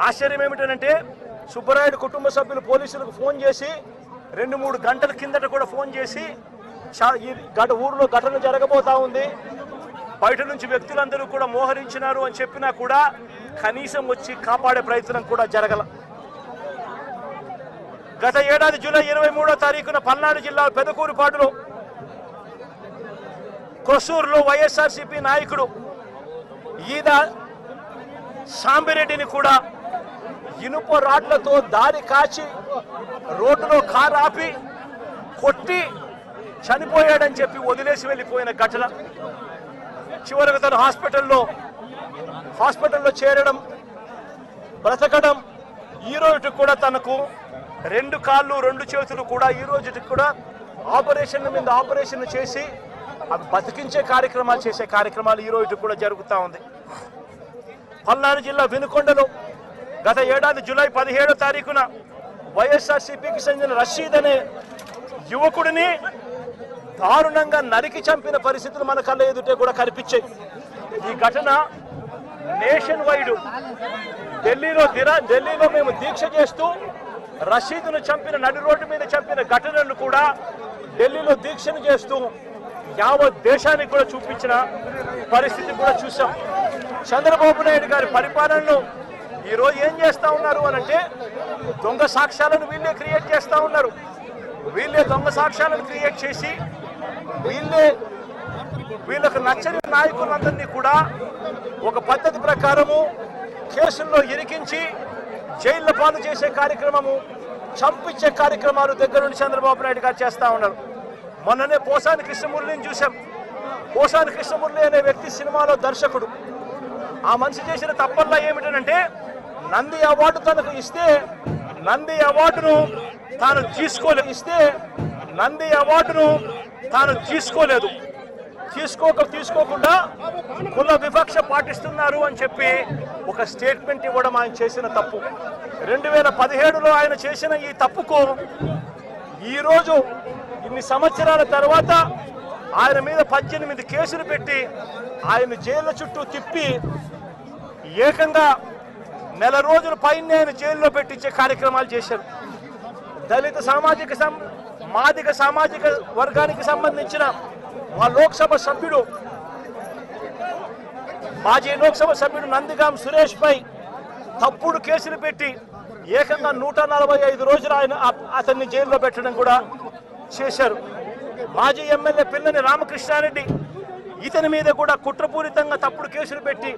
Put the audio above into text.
ఆశ్చర్యం ఏమిటంటే సుబ్బరాయుడు కుటుంబ సభ్యులు పోలీసులకు ఫోన్ చేసి 2-3 గంటల కిందట కూడా ఫోన్ చేసి ఊరిలో ఘటన జరగబోతా ఉంది, బయట నుంచి వ్యక్తులందరూ కూడా మోహరించినారు అని చెప్పినా కూడా కనీసం వచ్చి కాపాడే ప్రయత్నం కూడా జరగల. గత ఏడాది జూలై 23వ తారీఖున పల్నాడు జిల్లా పెదకూరుపాడులో కొసూరులో వైఎస్ఆర్సీపీ నాయకుడు ఈద సాంబిరెడ్డిని కూడా ఇనుప రాడ్లతో దారి కాచి రోడ్డులో కారు ఆపి కొట్టి చనిపోయాడని చెప్పి వదిలేసి వెళ్ళిపోయిన ఘటన. చివరికి తను హాస్పిటల్లో చేరడం, బ్రతకడం, ఈ రోజుకి కూడా తనకు 2 కాళ్ళు 2 చేతులు కూడా ఈ రోజుకి కూడా ఆపరేషన్ మీద ఆపరేషన్ చేసి అవి బతికించే కార్యక్రమాలు చేసే కార్యక్రమాలు ఈ రోజుకి కూడా జరుగుతూ ఉంది. పల్నాడు జిల్లా వినుకొండలో గత ఏడాది జూలై 17వ తారీఖున వైఎస్ఆర్సీపీకి చెందిన రషీద్ అనే యువకుడిని దారుణంగా నరికి చంపిన పరిస్థితులు మన కళ్ళ ఎదుటే కూడా కనిపించాయి. ఈ ఘటన నేషన్ వైడ్ ఢిల్లీలో మేము దీక్ష చేస్తూ రషీద్ను చంపిన నడి రోడ్డు మీద చంపిన ఘటనను కూడా ఢిల్లీలో దీక్షను చేస్తూ యావత్ దేశానికి కూడా చూపించిన పరిస్థితి కూడా చూసాం. చంద్రబాబు నాయుడు గారి పరిపాలనలో ఈరోజు ఏం చేస్తా ఉన్నారు అనంటే దొంగ సాక్ష్యాలను వీళ్ళే క్రియేట్ చేస్తూ ఉన్నారు. వీళ్ళే దొంగ సాక్ష్యాలను క్రియేట్ చేసి వీళ్ళకు నచ్చని నాయకులందరినీ కూడా ఒక పద్ధతి ప్రకారము కేసుల్లో ఇరికించి జైళ్ల పాలు చేసే కార్యక్రమము, చంపించే కార్యక్రమాలు దగ్గర నుండి చంద్రబాబు నాయుడు గారు చేస్తూ ఉన్నారు. మొన్ననే పోసాని కృష్ణమురళిని చూసాం. పోసాని కృష్ణమురళి అనే వ్యక్తి సినిమాలో దర్శకుడు. ఆ మనిషి చేసిన తప్పల్లా ఏమిటంటే నంది అవార్డు తనకు ఇస్తే నంది అవార్డును తాను తీసుకోలేదు. తీసుకోకుండా కుల వివక్ష పాటిస్తున్నారు అని చెప్పి ఒక స్టేట్మెంట్ ఇవ్వడం ఆయన చేసిన తప్పు. 2017లో ఆయన చేసిన ఈ తప్పుకు ఈరోజు ఇన్ని సంవత్సరాల తర్వాత ఆయన మీద 18 కేసులు పెట్టి ఆయన జైళ్ళ చుట్టూ తిప్పి ఏకంగా 1 నెల రోజుల పైన ఆయన జైల్లో పెట్టించే కార్యక్రమాలు చేశారు. దళిత మాదిగ సామాజిక వర్గానికి సంబంధించిన మా మాజీ లోక్సభ సభ్యుడు నందిగాం సురేష్ పై తప్పుడు కేసులు పెట్టి ఏకంగా 145 రోజులు అతన్ని జైల్లో పెట్టడం కూడా చేశారు. మాజీ ఎమ్మెల్యే పిల్లని రామకృష్ణారెడ్డి ఇతని మీద కూడా కుట్రపూరితంగా తప్పుడు కేసులు పెట్టి